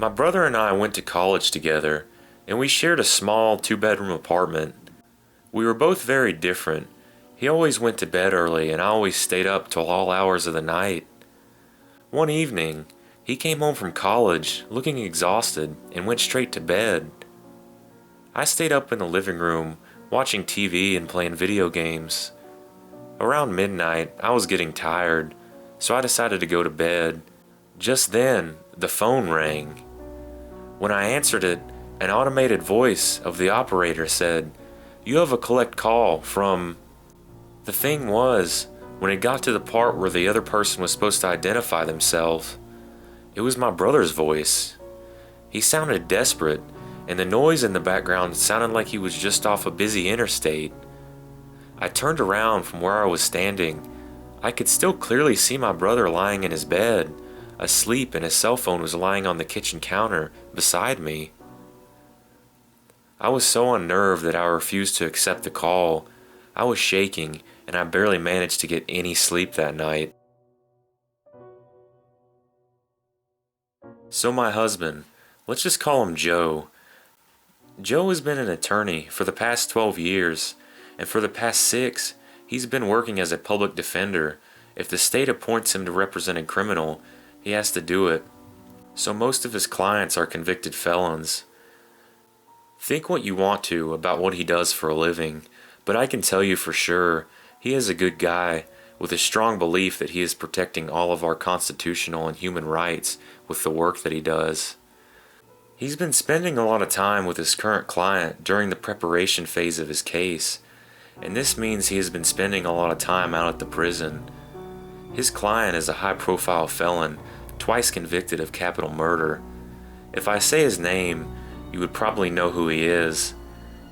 My brother and I went to college together, and we shared a small two-bedroom apartment. We were both very different. He always went to bed early, and I always stayed up till all hours of the night. One evening, he came home from college looking exhausted and went straight to bed. I stayed up in the living room watching TV and playing video games. Around midnight, I was getting tired, so I decided to go to bed. Just then, the phone rang. When I answered it, an automated voice of the operator said, "You have a collect call from..." The thing was, when it got to the part where the other person was supposed to identify themselves, it was my brother's voice. He sounded desperate, and the noise in the background sounded like he was just off a busy interstate. I turned around from where I was standing. I could still clearly see my brother lying in his bed, asleep, and his cell phone was lying on the kitchen counter beside me. I was so unnerved that I refused to accept the call. I was shaking, and I barely managed to get any sleep that night. So my husband, let's just call him Joe. Joe has been an attorney for the past 12 years, and for the past 6, he's been working as a public defender. If the state appoints him to represent a criminal, he has to do it. So most of his clients are convicted felons. Think what you want to about what he does for a living, but I can tell you for sure, he is a good guy with a strong belief that he is protecting all of our constitutional and human rights with the work that he does. He's been spending a lot of time with his current client during the preparation phase of his case, and this means he has been spending a lot of time out at the prison. His client is a high-profile felon, twice convicted of capital murder. If I say his name, you would probably know who he is,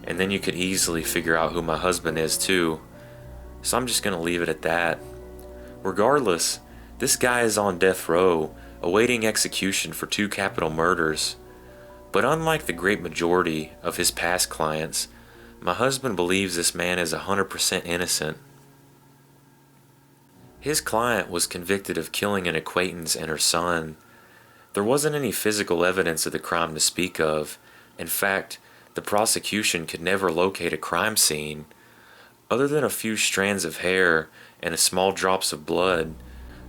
and then you could easily figure out who my husband is too. So I'm just going to leave it at that. Regardless, this guy is on death row, awaiting execution for 2 capital murders. But unlike the great majority of his past clients, my husband believes this man is 100% innocent. His client was convicted of killing an acquaintance and her son. There wasn't any physical evidence of the crime to speak of. In fact, the prosecution could never locate a crime scene. Other than a few strands of hair and small drops of blood,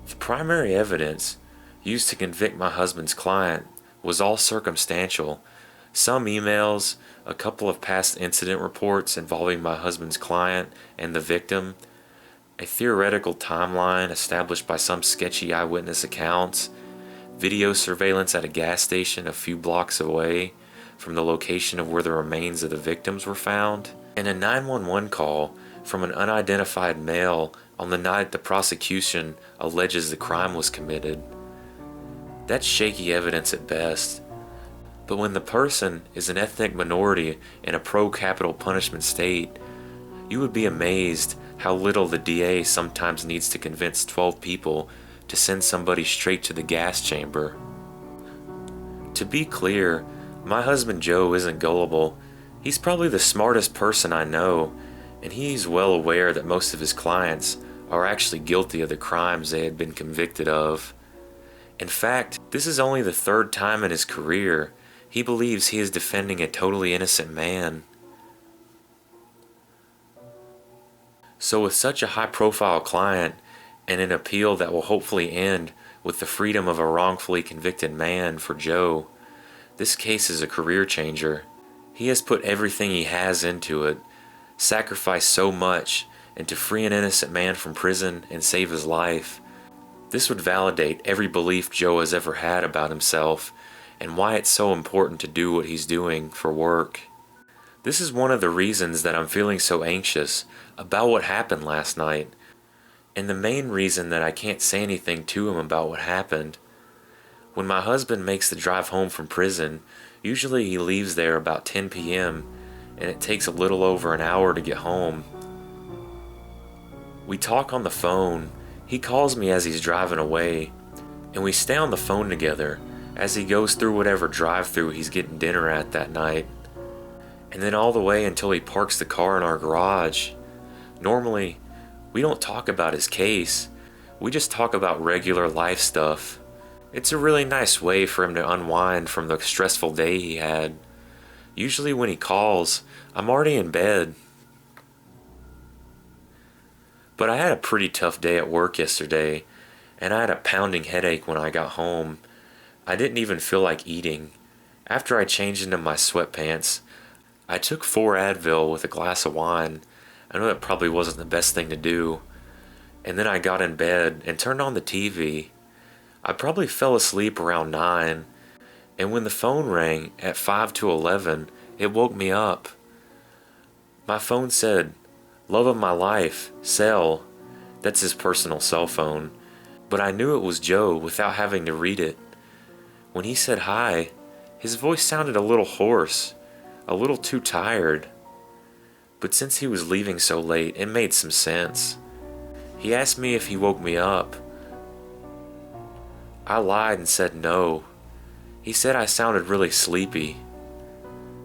the primary evidence used to convict my husband's client was all circumstantial. Some emails, a couple of past incident reports involving my husband's client and the victim, a theoretical timeline established by some sketchy eyewitness accounts, video surveillance at a gas station a few blocks away from the location of where the remains of the victims were found, and a 911 call from an unidentified male on the night the prosecution alleges the crime was committed. That's shaky evidence at best. But when the person is an ethnic minority in a pro-capital punishment state, you would be amazed how little the DA sometimes needs to convince 12 people to send somebody straight to the gas chamber. To be clear, my husband Joe isn't gullible. He's probably the smartest person I know, and he's well aware that most of his clients are actually guilty of the crimes they had been convicted of. In fact, this is only the 3rd time in his career he believes he is defending a totally innocent man. So with such a high-profile client and an appeal that will hopefully end with the freedom of a wrongfully convicted man for Joe, this case is a career changer. He has put everything he has into it, sacrificed so much, and to free an innocent man from prison and save his life. This would validate every belief Joe has ever had about himself and why it's so important to do what he's doing for work. This is one of the reasons that I'm feeling so anxious about what happened last night, and the main reason that I can't say anything to him about what happened. When my husband makes the drive home from prison, usually he leaves there about 10 p.m., and it takes a little over an hour to get home. We talk on the phone. He calls me as he's driving away, and we stay on the phone together as he goes through whatever drive-thru he's getting dinner at that night, and then all the way until he parks the car in our garage. Normally, we don't talk about his case. We just talk about regular life stuff. It's a really nice way for him to unwind from the stressful day he had. Usually when he calls, I'm already in bed. But I had a pretty tough day at work yesterday, and I had a pounding headache when I got home. I didn't even feel like eating. After I changed into my sweatpants, I took 4 Advil with a glass of wine. I know that probably wasn't the best thing to do. And then I got in bed and turned on the TV. I probably fell asleep around 9, and when the phone rang at 5 to 11, it woke me up. My phone said, "Love of my life, Cell." That's his personal cell phone. But I knew it was Joe without having to read it. When he said hi, his voice sounded a little hoarse, a little too tired. But since he was leaving so late, it made some sense. He asked me if he woke me up. I lied and said no. He said I sounded really sleepy.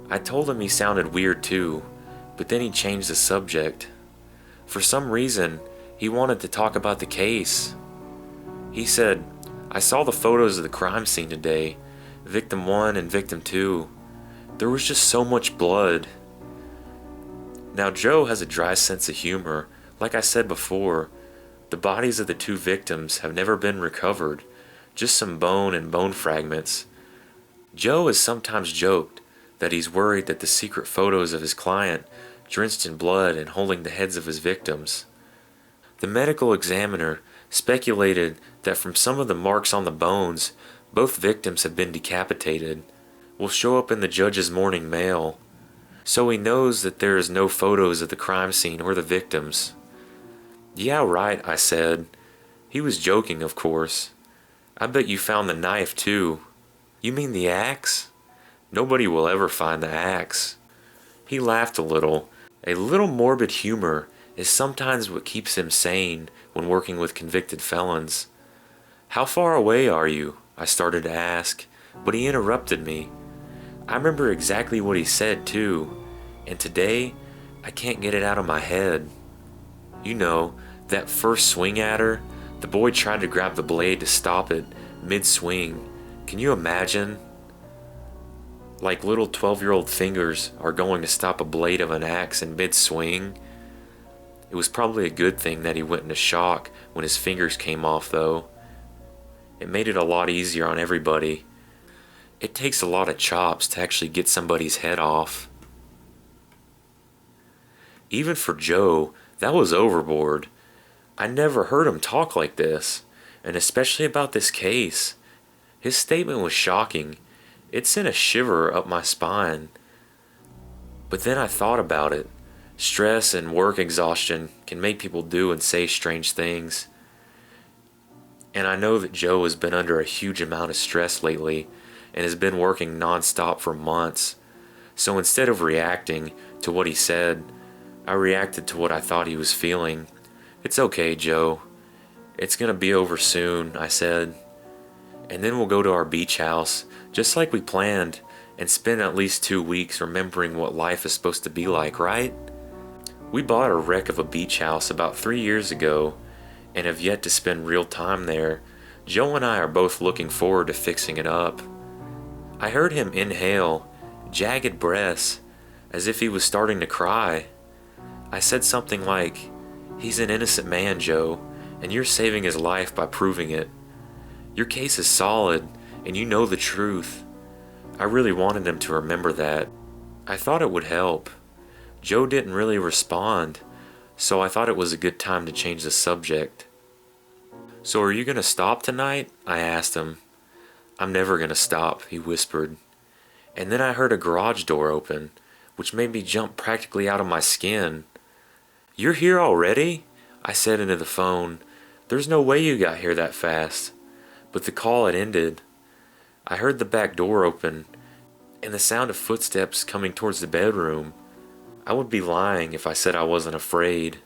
I told him he sounded weird too, but then he changed the subject. For some reason, he wanted to talk about the case. He said, "I saw the photos of the crime scene today, victim 1 and victim 2. There was just so much blood." Now Joe has a dry sense of humor. Like I said before, the bodies of the 2 victims have never been recovered, just some bone and bone fragments. Joe has sometimes joked that he's worried that the secret photos of his client, drenched in blood and holding the heads of his victims. The medical examiner speculated that from some of the marks on the bones, both victims have been decapitated, will show up in the judge's morning mail. So he knows that there is no photos of the crime scene or the victims. "Yeah, right," I said. He was joking, of course. "I bet you found the knife, too." "You mean the axe?" "Nobody will ever find the axe." He laughed a little. A little morbid humor is sometimes what keeps him sane when working with convicted felons. "How far away are you?" I started to ask, but he interrupted me. I remember exactly what he said, too, and today I can't get it out of my head. You know, that first swing at her, the boy tried to grab the blade to stop it mid-swing. Can you imagine? Like little 12-year-old fingers are going to stop a blade of an axe in mid-swing. It was probably a good thing that he went into shock when his fingers came off, though. It made it a lot easier on everybody. It takes a lot of chops to actually get somebody's head off. Even for Joe, that was overboard. I never heard him talk like this, and especially about this case. His statement was shocking. It sent a shiver up my spine. But then I thought about it. Stress and work exhaustion can make people do and say strange things. And I know that Joe has been under a huge amount of stress lately and has been working non-stop for months. So instead of reacting to what he said, I reacted to what I thought he was feeling. "It's okay, Joe. It's gonna be over soon," I said. "And then we'll go to our beach house, just like we planned, and spend at least 2 weeks remembering what life is supposed to be like, right?" We bought a wreck of a beach house about 3 years ago, and have yet to spend real time there. Joe and I are both looking forward to fixing it up. I heard him inhale, jagged breaths, as if he was starting to cry. I said something like, "He's an innocent man, Joe, and you're saving his life by proving it. Your case is solid, and you know the truth." I really wanted him to remember that. I thought it would help. Joe didn't really respond, so I thought it was a good time to change the subject. "So are you gonna stop tonight?" I asked him. "I'm never gonna stop," he whispered. And then I heard a garage door open, which made me jump practically out of my skin. "You're here already?" I said into the phone. "There's no way you got here that fast." But the call had ended. I heard the back door open, and the sound of footsteps coming towards the bedroom. I would be lying if I said I wasn't afraid.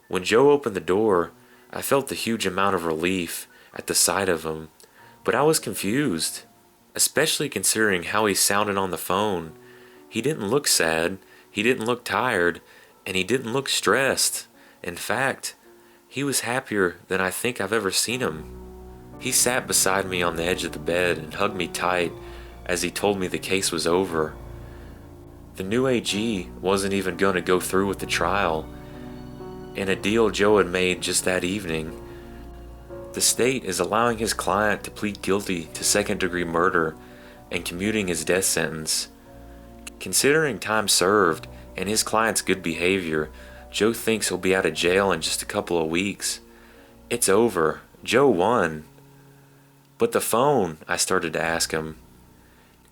When Joe opened the door, I felt a huge amount of relief at the sight of him, but I was confused, especially considering how he sounded on the phone. He didn't look sad, he didn't look tired, and he didn't look stressed. In fact, he was happier than I think I've ever seen him. He sat beside me on the edge of the bed and hugged me tight as he told me the case was over. The new AG wasn't even going to go through with the trial, and a deal Joe had made just that evening. The state is allowing his client to plead guilty to second-degree murder and commuting his death sentence. Considering time served and his client's good behavior, Joe thinks he'll be out of jail in just a couple of weeks. It's over. Joe won. But the phone, I started to ask him.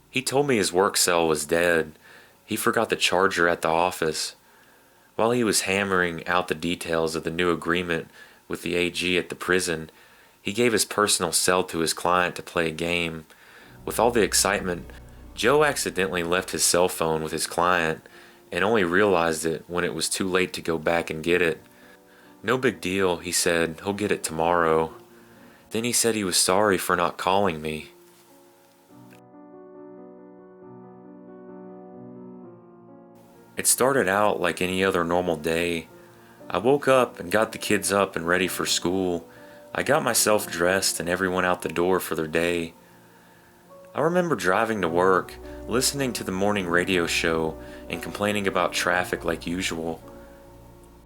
He told me his work cell was dead. He forgot the charger at the office. While he was hammering out the details of the new agreement with the AG at the prison, he gave his personal cell to his client to play a game. With all the excitement, Joe accidentally left his cell phone with his client and only realized it when it was too late to go back and get it. No big deal, he said. He'll get it tomorrow. Then he said he was sorry for not calling me. It started out like any other normal day. I woke up and got the kids up and ready for school. I got myself dressed and everyone out the door for their day. I remember driving to work, listening to the morning radio show, and complaining about traffic like usual.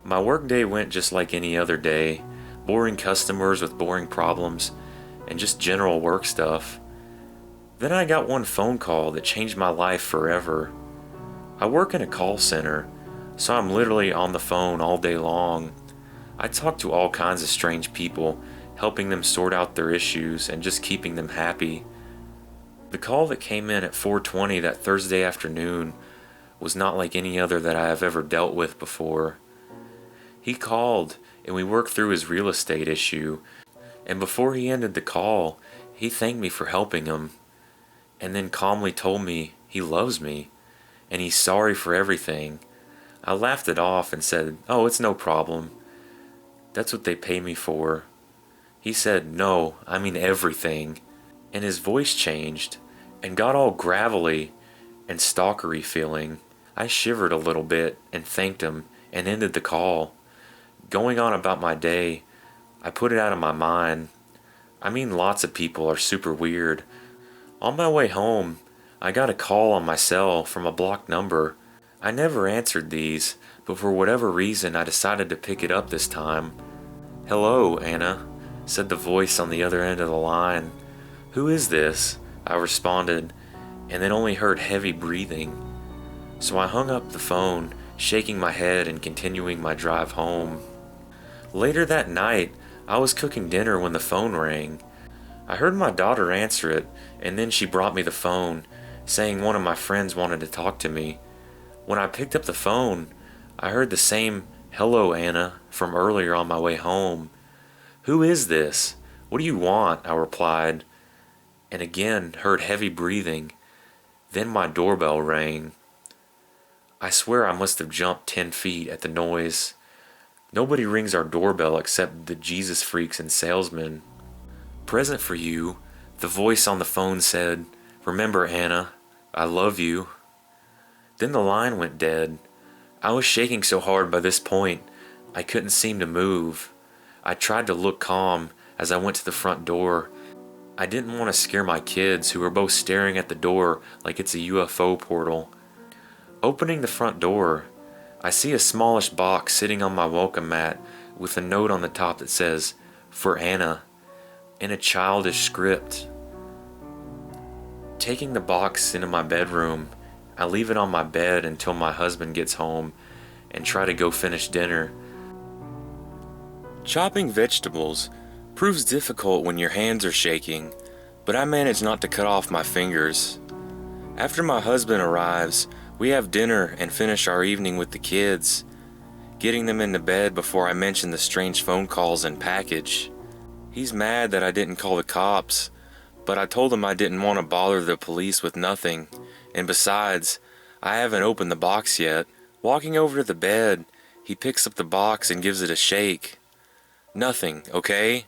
My workday went just like any other day, boring customers with boring problems, and just general work stuff. Then I got one phone call that changed my life forever. I work in a call center, so I'm literally on the phone all day long. I talk to all kinds of strange people, helping them sort out their issues and just keeping them happy. The call that came in at 4:20 that Thursday afternoon was not like any other that I have ever dealt with before. He called and we worked through his real estate issue, and before he ended the call, he thanked me for helping him, and then calmly told me he loves me, and he's sorry for everything. I laughed it off and said, "Oh, it's no problem. That's what they pay me for." He said, "No, I mean everything." And his voice changed and got all gravelly and stalkery feeling. I shivered a little bit and thanked him and ended the call. Going on about my day, I put it out of my mind. I mean, lots of people are super weird. On my way home, I got a call on my cell from a blocked number. I never answered these, but for whatever reason I decided to pick it up this time. "Hello, Anna," said the voice on the other end of the line. "Who is this?" I responded, and then only heard heavy breathing. So I hung up the phone, shaking my head and continuing my drive home. Later that night, I was cooking dinner when the phone rang. I heard my daughter answer it, and then she brought me the phone, saying one of my friends wanted to talk to me. When I picked up the phone, I heard the same "Hello, Anna" from earlier on my way home. "Who is this? What do you want?" I replied, and again heard heavy breathing. Then my doorbell rang. I swear I must have jumped 10 feet at the noise. Nobody rings our doorbell except the Jesus freaks and salesmen. "Present for you," the voice on the phone said. "Remember, Anna, I love you." Then the line went dead. I was shaking so hard by this point, I couldn't seem to move. I tried to look calm as I went to the front door. I didn't want to scare my kids, who were both staring at the door like it's a UFO portal. Opening the front door, I see a smallish box sitting on my welcome mat with a note on the top that says, "For Anna," in a childish script. Taking the box into my bedroom, I leave it on my bed until my husband gets home and try to go finish dinner. Chopping vegetables proves difficult when your hands are shaking, but I manage not to cut off my fingers. After my husband arrives, we have dinner and finish our evening with the kids, getting them into bed before I mention the strange phone calls and package. He's mad that I didn't call the cops, but I told him I didn't want to bother the police with nothing, and besides, I haven't opened the box yet. Walking over to the bed, he picks up the box and gives it a shake. "Nothing, okay?"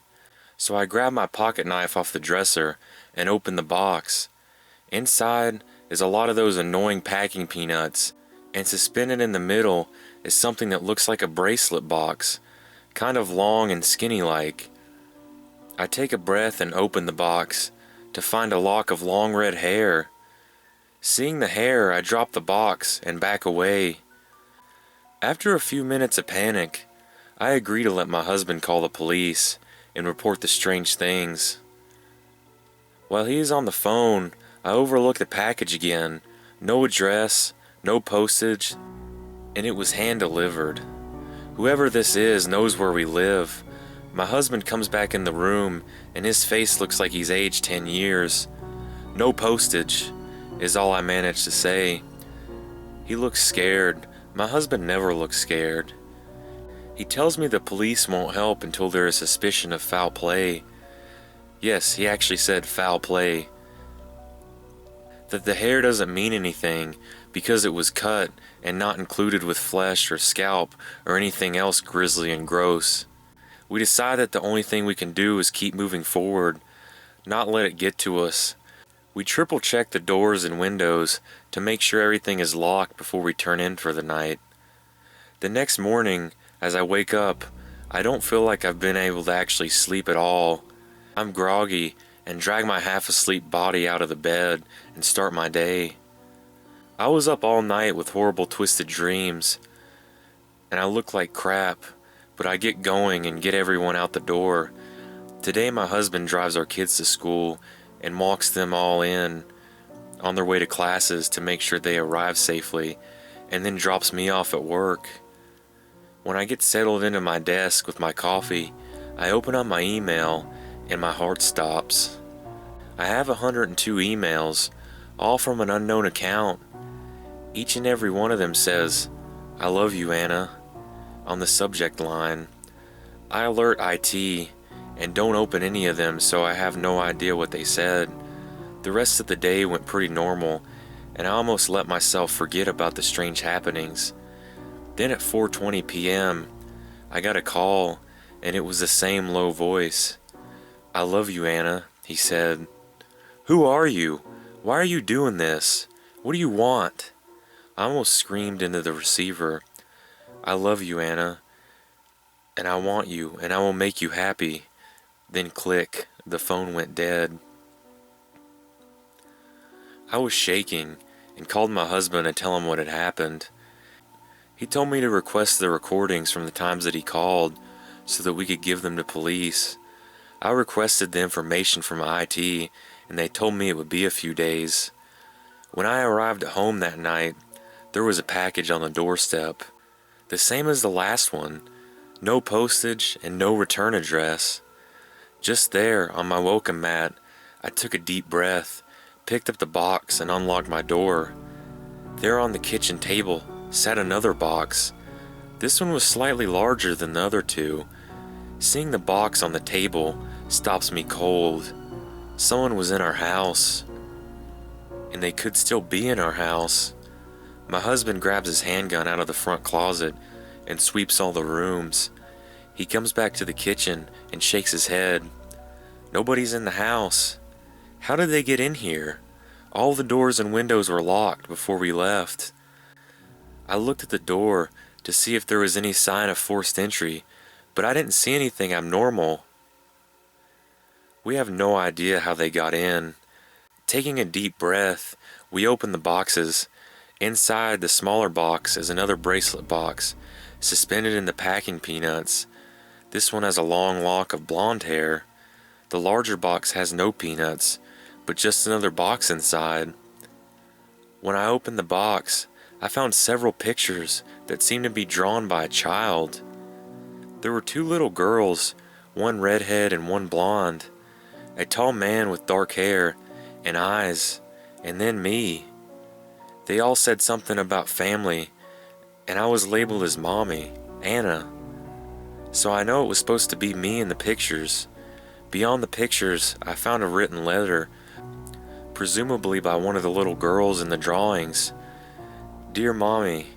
So I grab my pocket knife off the dresser and open the box. Inside is a lot of those annoying packing peanuts, and suspended in the middle is something that looks like a bracelet box, kind of long and skinny like. I take a breath and open the box to find a lock of long red hair. Seeing the hair, I drop the box and back away. After a few minutes of panic, I agree to let my husband call the police and report the strange things. While he is on the phone, I overlook the package again. No address, no postage, and it was hand-delivered. Whoever this is knows where we live. My husband comes back in the room, and his face looks like he's aged 10 years. No postage, is all I managed to say. He looks scared. My husband never looks scared. He tells me the police won't help until there is suspicion of foul play. Yes, he actually said foul play. That the hair doesn't mean anything because it was cut and not included with flesh or scalp or anything else grisly and gross. We decide that the only thing we can do is keep moving forward, not let it get to us. We triple check the doors and windows to make sure everything is locked before we turn in for the night. The next morning, as I wake up, I don't feel like I've been able to actually sleep at all. I'm groggy and drag my half-asleep body out of the bed and start my day. I was up all night with horrible twisted dreams, and I look like crap, but I get going and get everyone out the door. Today my husband drives our kids to school and walks them all in on their way to classes to make sure they arrive safely, and then drops me off at work. When I get settled into my desk with my coffee, I open up my email and my heart stops. I have 102 emails, all from an unknown account. Each and every one of them says, "I love you, Anna," on the subject line. I alert IT and don't open any of them, so I have no idea what they said. The rest of the day went pretty normal, and I almost let myself forget about the strange happenings. Then at 4:20 p.m., I got a call, and it was the same low voice. "I love you, Anna," he said. "Who are you? Why are you doing this? What do you want?" I almost screamed into the receiver. "I love you, Anna, and I want you, and I will make you happy." Then click, the phone went dead. I was shaking and called my husband to tell him what had happened. He told me to request the recordings from the times that he called so that we could give them to police. I requested the information from IT, and they told me it would be a few days. When I arrived at home that night, there was a package on the doorstep, the same as the last one, no postage and no return address. Just there, on my welcome mat, I took a deep breath, picked up the box, and unlocked my door. There on the kitchen table sat another box. This one was slightly larger than the other two. Seeing the box on the table stops me cold. Someone was in our house, and they could still be in our house. My husband grabs his handgun out of the front closet and sweeps all the rooms. He comes back to the kitchen and shakes his head. Nobody's in the house. How did they get in here? All the doors and windows were locked before we left. I looked at the door to see if there was any sign of forced entry, but I didn't see anything abnormal. We have no idea how they got in. Taking a deep breath, we open the boxes. Inside the smaller box is another bracelet box, suspended in the packing peanuts. This one has a long lock of blonde hair. The larger box has no peanuts, but just another box inside. When I opened the box, I found several pictures that seemed to be drawn by a child. There were two little girls, one redhead and one blonde, a tall man with dark hair and eyes, and then me. They all said something about family, and I was labeled as Mommy, Anna. So I know it was supposed to be me in the pictures. Beyond the pictures, I found a written letter, presumably by one of the little girls in the drawings. "Dear Mommy,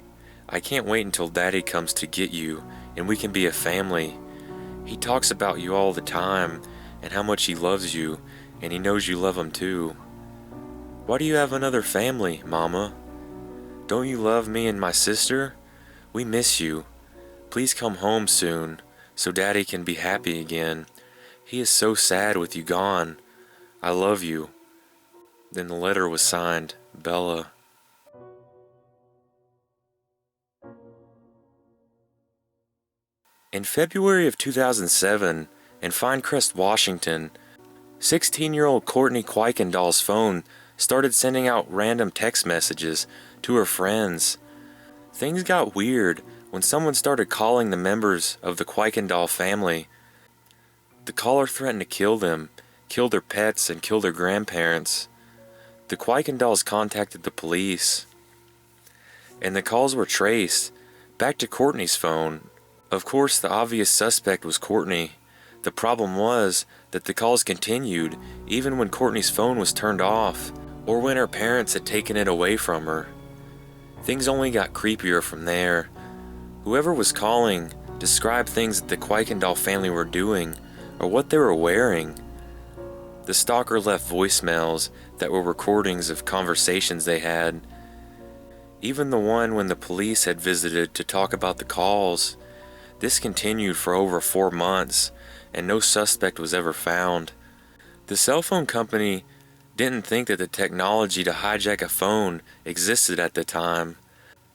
I can't wait until Daddy comes to get you and we can be a family. He talks about you all the time and how much he loves you, and he knows you love him too. Why do you have another family, Mama? Don't you love me and my sister? We miss you. Please come home soon so Daddy can be happy again. He is so sad with you gone. I love you. Then the letter was signed, Bella. In February of 2007, in Finecrest, Washington, 16-year-old Courtney Kuykendall's phone started sending out random text messages to her friends. Things got weird when someone started calling the members of the Kuykendall family. The caller threatened to kill them, kill their pets, and kill their grandparents. The Kuykendalls contacted the police, and the calls were traced back to Courtney's phone. Of course, the obvious suspect was Courtney. The problem was that the calls continued even when Courtney's phone was turned off, or when her parents had taken it away from her. Things only got creepier from there. Whoever was calling described things that the Kuykendall family were doing, or what they were wearing. The stalker left voicemails that were recordings of conversations they had. Even the one when the police had visited to talk about the calls. This continued for over 4 months, and no suspect was ever found. The cell phone company didn't think that the technology to hijack a phone existed at the time.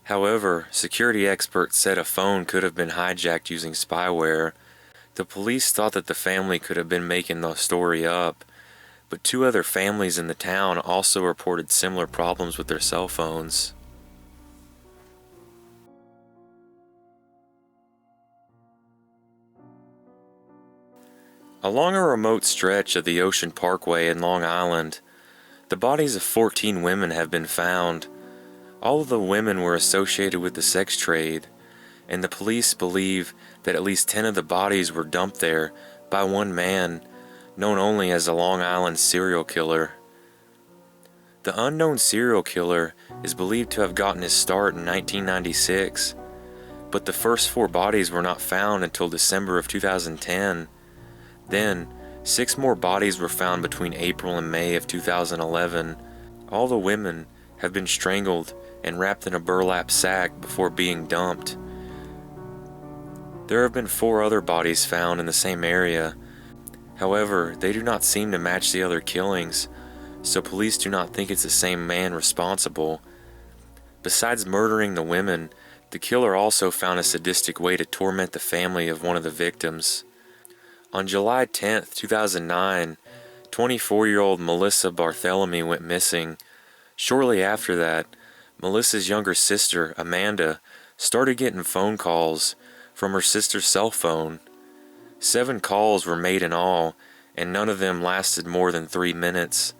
However, security experts said a phone could have been hijacked using spyware. The police thought that the family could have been making the story up, but 2 other families in the town also reported similar problems with their cell phones. Along a remote stretch of the Ocean Parkway in Long Island, the bodies of 14 women have been found. All of the women were associated with the sex trade, and the police believe that at least 10 of the bodies were dumped there by one man, known only as a Long Island serial killer. The unknown serial killer is believed to have gotten his start in 1996, but the first 4 bodies were not found until December of 2010. Then, 6 more bodies were found between April and May of 2011. All the women have been strangled and wrapped in a burlap sack before being dumped. There have been 4 other bodies found in the same area. However, they do not seem to match the other killings, so police do not think it's the same man responsible. Besides murdering the women, the killer also found a sadistic way to torment the family of one of the victims. On July 10, 2009, 24-year-old Melissa Barthélemy went missing. Shortly after that, Melissa's younger sister, Amanda, started getting phone calls from her sister's cell phone. 7 calls were made in all, and none of them lasted more than 3 minutes.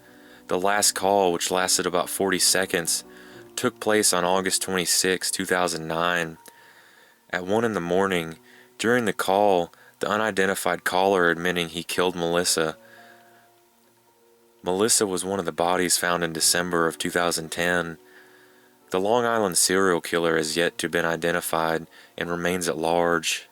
The last call, which lasted about 40 seconds, took place on August 26, 2009. At 1 in the morning, during the call, the unidentified caller admitting he killed Melissa. Melissa was one of the bodies found in December of 2010. The Long Island serial killer has yet to been identified and remains at large.